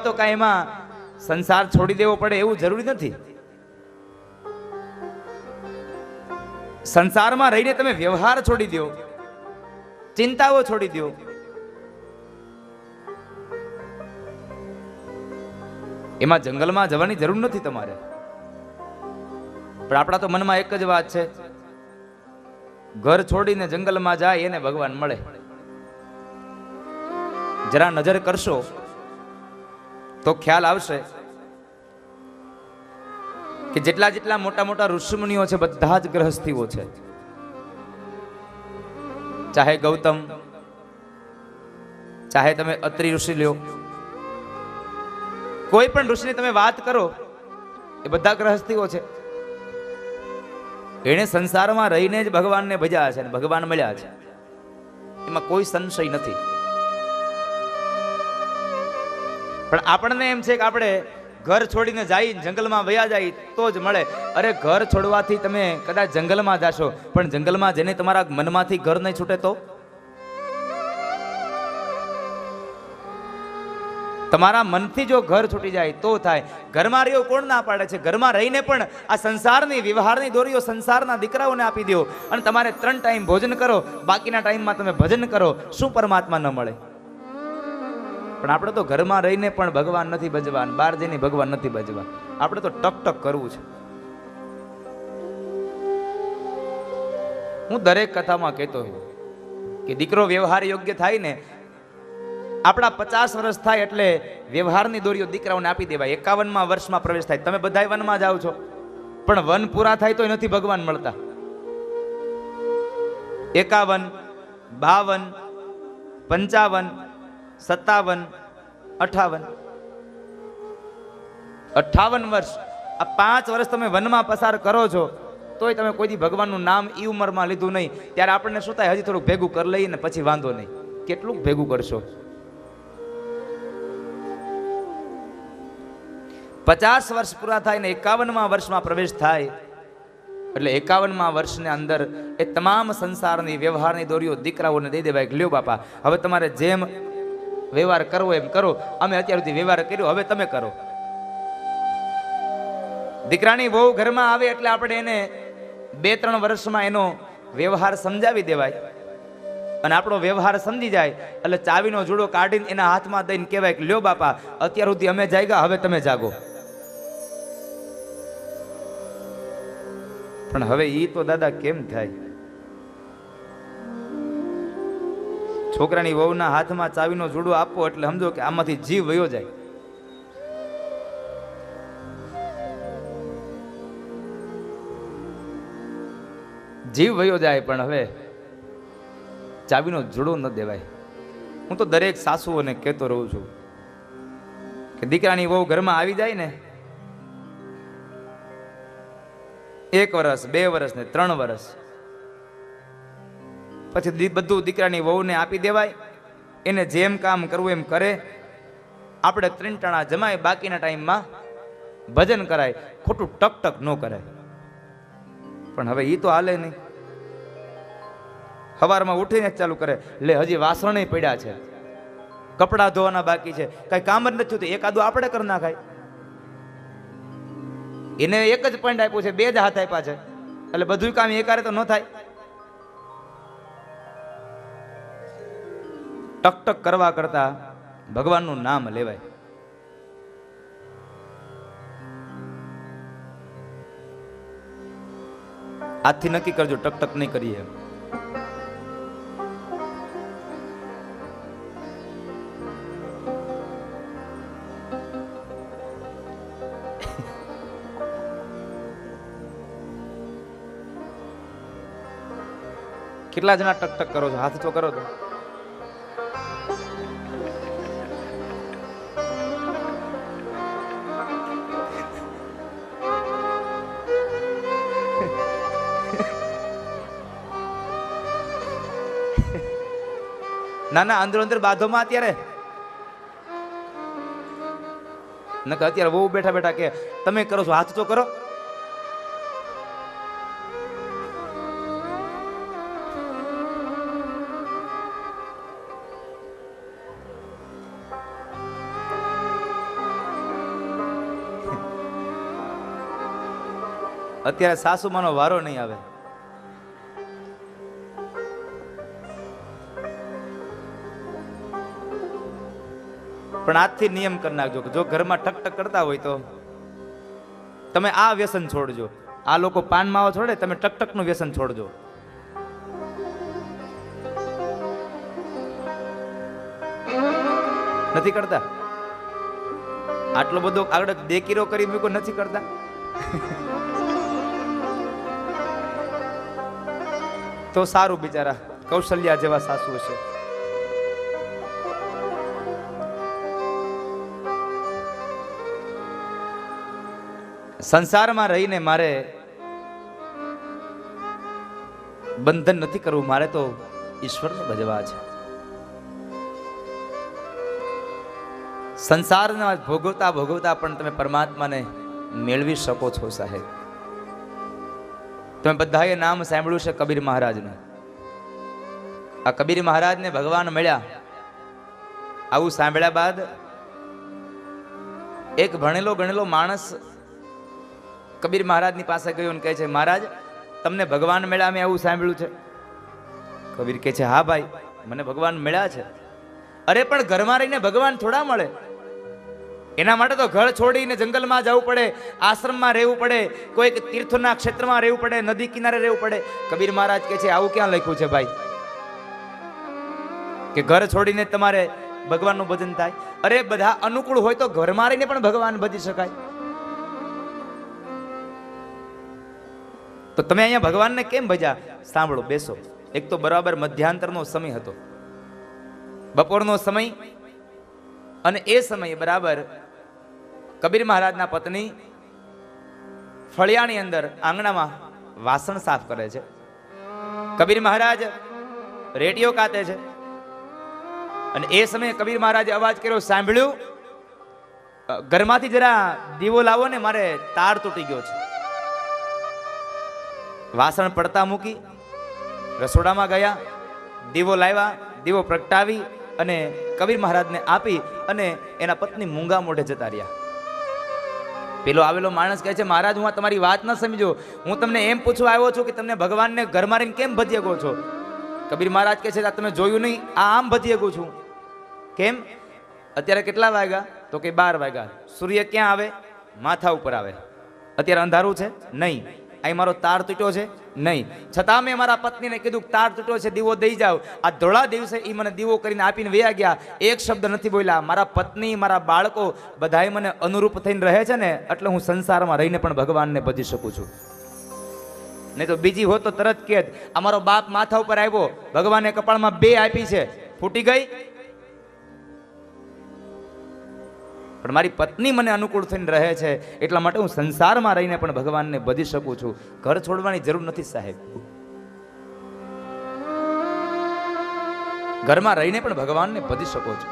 તો કાંઈ એમાં સંસાર છોડી દેવો પડે એવું જરૂરી નથી. સંસારમાં રહીને તમે વ્યવહાર છોડી દો, ચિંતાઓ છોડી દો. એમાં જંગલમાં જવાની જરૂર નથી તમારે. પણ આપણા તો મનમાં એક જ વાત છે, ઘર છોડીને જંગલમાં જાય એને ભગવાન મળે. જરા નજર કરશો તો ખ્યાલ આવશે કે જેટલા જેટલા મોટા મોટા ઋષિમુનિઓ છે બધા જ ગ્રહસ્થીઓ છે. ચાહે ગૌતમ, ચાહે તમે અત્રિ ઋષિ લ્યો, કોઈ પણ ઋષિની તમે વાત કરો એ બધા ગ્રહસ્થીઓ છે. એને સંસારમાં રહીને જ ભગવાનને ભજ્યા છે અને ભગવાન મળ્યા છે, એમાં કોઈ સંશય નથી. પણ આપણને એમ છે કે આપણે ઘર છોડીને જઈ જંગલમાં વયા જાય તો જ મળે. અરે ઘર છોડવાથી તમે કદાચ જંગલમાં જાશો, પણ જંગલમાં જેને તમારા મનમાંથી ઘર નહીં છૂટે તો તમારા મનથી જો ઘર છૂટી જાય તો થાય. ઘરમાં રહ્યો કોણ ના પાડે છે? ઘરમાં રહીને પણ આ સંસારની વ્યવહારની દોરીઓ સંસારના દીકરાઓને આપી દો અને તમારે 3 ટાઈમ ભોજન કરો, બાકીના ટાઈમમાં તમે ભજન કરો, શું પરમાત્મા ન મળે? પણ આપણે તો ઘરમાં રહીને પણ ભગવાન નથી ભજવા, બહાર જઈને ભગવાન નથી ભજવા. આપણે તો ટક ટક કરવું છે. હું દરેક કથામાં કહેતો હોઉં કે દીકરો વ્યવહાર યોગ્ય થાય ને, આપણા 50 વર્ષ થાય એટલે વ્યવહારની દોરીઓ દીકરાઓને આપી દેવાય. 51મા વર્ષમાં પ્રવેશ થાય. તમે બધા વનમાં જાઓ છો, પણ વન પૂરા થાય તો નથી ભગવાન મળતા. 51, 52, 55, 57, 58 વર્ષ, આ 5 વર્ષ તમે વનમાં પસાર કરો છો તોય તમે કોઈ ભગવાનનું નામ ઈ ઉંમરમાં લીધું નહીં. ત્યારે આપણને શું થાય? હજી થોડુંક ભેગું કરી લઈએ ને પછી વાંધો નહીં. કેટલું ભેગું કરશો? 50 વર્ષ પૂરા થાય ને 51મા વર્ષમાં પ્રવેશ થાય એટલે 51મા વર્ષની અંદર એ તમામ સંસારની વ્યવહારની દોરીઓ દીકરાઓને દઈ દેવાય. લ્યો બાપા, હવે તમારે જેમ વ્યવહાર કરવો એમ કરો. અમે અત્યાર સુધી વ્યવહાર કર્યો, હવે તમે કરો. દીકરાની વહુ ઘરમાં આવે એટલે આપણે એને 2-3 વર્ષમાં એનો વ્યવહાર સમજાવી દેવાય અને આપણો વ્યવહાર સમજી જાય એટલે ચાવીનો જુડો કાઢીને એના હાથમાં દઈને કહેવાય કે લ્યો બાપા, અત્યાર સુધી અમે જાગ્યા, હવે તમે જાગો. પણ હવે ઈ તો દાદા કેમ થાય? છોકરાની વહુના હાથમાં ચાવીનો જુડો આપવો એટલે સમજો કે આમાંથી જીવ વયો જાય. જીવ વયો જાય, પણ હવે ચાવીનો જુડો ન દેવાય. હું તો દરેક સાસુઓને કહેતો રહું છું કે દીકરાની વહુ ઘરમાં આવી જાય ને 1 વર્ષ, 2 વર્ષ ને 3 વર્ષ પછી બધું દીકરાની વહુને આપી દેવાય. એને જેમ કામ કરવું એમ કરે. આપણે 3 ટાણા જમાય, બાકીના ટાઈમમાં ભજન કરાય. ખોટું ટક ટક ન કરાય. પણ હવે ઈ તો હાલે નહીં. સવારમાં ઉઠીને ચાલુ કરે, લે હજી વાસણ પડ્યા છે, કપડા ધોવાના બાકી છે, કઈ કામ જ નથી થતું, એકાદું આપણે કરી નાખાય. એને એક જ પોઈન્ટ આપ્યું છે, 2 જ હાથ આપ્યા છે, એટલે બધું કામ એકારે તો ન થાય. ટક ટક કરવા કરતા ભગવાનનું નામ લેવાય. આજથી નક્કી કરજો, ટક ટક નહીં કરીએ. કેટલા જણા ટક ટક કરો છો? હાથ તો કરો તો. ના ના, અંદરો અંદર બાધોમાં અત્યારે નકર અત્યારે બહુ બેઠા બેઠા કે તમે કરો છો, હાથ તો કરો. અત્યારે સાસુમાનો વારો નહીં આવે. પણ આજથી નિયમ કરી નાખજો કે જો ઘરમાં ટકટક કરતા હોય તો તમે આ વ્યસન છોડજો. આ લોકો પાન માવા છોડે, તમે ટકટકનું વ્યસન છોડજો. નથી કરતા? આટલો બધો આગળ દેકીરો કરી મૂકો, નથી કરતા? તો સારું, બિચારા કૌશલ્યા જેવા સાસુ હશે. સંસારમાં રહીને મારે બંધન નથી કરવું, મારે તો ઈશ્વરને ભજવા છે. સંસારના ભોગવતા ભોગવતા પણ તમે પરમાત્માને મેળવી શકો છો. સાહેબ, તમે બધાએ નામ સાંભળ્યું છે કબીર મહારાજનું. આ કબીર મહારાજને ભગવાન મળ્યા. આવું સાંભળ્યા બાદ એક ભણેલો ગણેલો માણસ કબીર મહારાજની પાસે ગયો અને કહે છે, મહારાજ તમને ભગવાન મળ્યા, મેં આવું સાંભળ્યું છે. કબીર કહે છે, હા ભાઈ, મને ભગવાન મળ્યા છે. અરે પણ ઘરમાં રહીને ભગવાન થોડા મળે. એના માટે તો ઘર છોડીને જંગલમાં જવું પડે, આશ્રમમાં રહેવું પડે, કોઈક તીર્થના ક્ષેત્રમાં રહેવું પડે, નદી કિનારે રહેવું પડે. કબીર મહારાજ કહે છે, આવું ક્યાં લખ્યું છે ભાઈ કે ઘર છોડીને તમારે ભગવાનનું ભજન થાય? અરે બધા અનુકૂળ હોય તો ઘરમાં રહીને પણ ભગવાન ભજી શકાય. તો તમે અહીંયા ભગવાનને કેમ ભજ્યા? સાંભળો, બેસો. એક તો બરાબર મધ્યાંતરનો સમય હતો, બપોરનો સમય, અને એ સમયે બરાબર કબીર મહારાજના પત્ની ફળિયાની અંદર આંગણામાં વાસણ સાફ કરે છે. કબીર મહારાજ રેડિયો કાતે છે. અને એ સમયે કબીર મહારાજે અવાજ કર્યો, સાંભળ્યું? ઘરમાંથી જરા દીવો લાવો ને, મારે તાર તૂટી ગયો છે. વાસણ પડતા મૂકી રસોડામાં ગયા, દીવો લાવ્યા, દીવો પ્રગટાવી અને કબીર મહારાજને આપી અને એના પત્ની મૂંગા મોઢે જતા રહ્યા. પેલો આવેલો માણસ કહે છે, મહારાજ હું તમારી વાત ન સમજો, હું તમને એમ પૂછવા આવ્યો છું કે તમને ભગવાનને ઘરમાં રહીને કેમ ભજી શકો છો? કબીર મહારાજ કહે છે, તમે જોયું નહીં, આ આમ ભજી શકું છું. કેમ? અત્યારે કેટલા વાગ્યા? તો કે 12 વાગ્યા. સૂર્ય ક્યાં આવે? માથા ઉપર આવે. અત્યારે અંધારું છે? નહીં. અહીં મારો તાર તૂટ્યો છે? નહીં. છતાં મેં મારા પત્નીને કીધું તાર તૂટ્યો છે, દીવો દઈ જાવ. આ ધોળા દિવસે એ મને દીવો કરીને આપીને વયા ગયા, એક શબ્દ નથી બોલ્યા. મારા પત્ની, મારા બાળકો બધાય મને અનુરૂપ થઈને રહે છે ને, એટલે હું સંસારમાં રહીને પણ ભગવાનને ભજી શકું છું. નહીં તો બીજી હોત તો તરત કે અમારો બાપ માથા ઉપર આવ્યો, ભગવાને કપાળમાં 2 આપી છે, ફૂટી ગઈ. પણ મારી પત્ની મને અનુકૂળ થઈને રહે છે, એટલા માટે હું સંસારમાં રહીને પણ ભગવાનને ભજી શકું છું. ઘર છોડવાની જરૂર નથી સાહેબ. ઘરમાં રહીને પણ ભગવાનને ભજી શકો છો.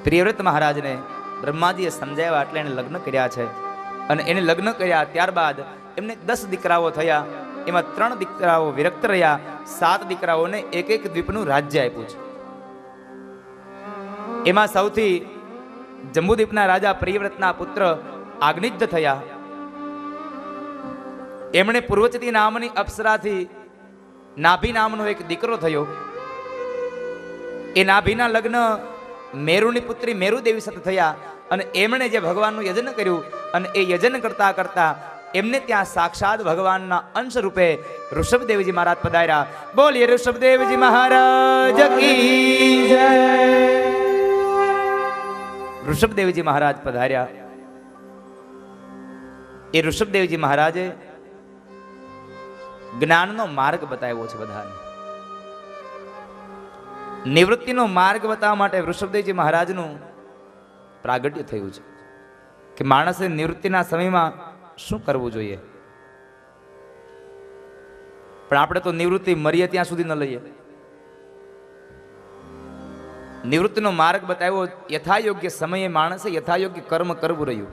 પ્રિયવ્રત મહારાજને બ્રહ્માજીએ સમજાવ્યા એટલે એને લગ્ન કર્યા છે. અને એને લગ્ન કર્યા ત્યારબાદ એમને 10 દીકરાઓ થયા. એમાં 3 દીકરાઓ વિરક્ત રહ્યા, 7 દીકરાઓને એક એક દ્વીપનું રાજ્ય આપ્યું છે. એમાં સૌથી જંબુદ્વીપના રાજા પ્રિયવ્રતના પુત્ર આજ્ઞિદ્ધ થયા. એમણે પૂર્વચતી નામની અપ્સરાથી નાભી નામનો એક દીકરો થયો. એ નાભીના લગ્ન મેરુની પુત્રી મેરુદેવી સાથે થયા. અને એમણે જે ભગવાનનું યજન કર્યું, અને એ યજન કરતા કરતા એમને ત્યાં સાક્ષાત ભગવાનના અંશ રૂપે ઋષભદેવજી મહારાજ પધાર્યા. બોલીએ ઋષભદેવજી મહારાજ કી જય. ઋષભદેવજી મહારાજ પધાર્યા. એ ઋષભદેવજી મહારાજે જ્ઞાનનો માર્ગ બતાવ્યો છે બધાને. નિવૃત્તિનો માર્ગ બતાવવા માટે ઋષભદેવજી મહારાજનું પ્રાગટ્ય થયું છે કે માણસે નિવૃત્તિના સમયમાં શું કરવું જોઈએ. પણ આપણે તો નિવૃત્તિ મરીએ ત્યાં સુધી ન લઈએ. નિવૃત્તિનો માર્ગ બતાવ્યો. યથાયોગ્ય સમયે માણસે યથાયોગ્ય કર્મ કરવું રહ્યું.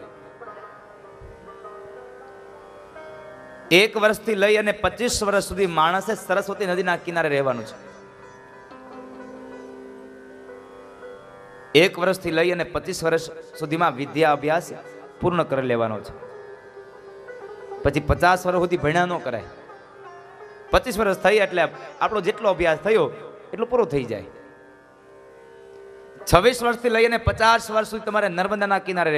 1 વર્ષથી લઈ અને 25 વર્ષ સુધી માણસે સરસ્વતી નદીના કિનારે રહેવાનું છે. 1 વર્ષથી લઈ અને 25 વર્ષ સુધીમાં વિદ્યા અભ્યાસ પૂર્ણ કરી લેવાનો છે. પછી 50 વર્ષ સુધી ભણ્યા ન કરાય. 25 વર્ષ થઈ એટલે આપણો જેટલો અભ્યાસ થયો એટલો પૂરો થઈ જાય. 26 વર્ષથી લઈને 50 વર્ષ સુધી તમારે નર્મદાના કિનારે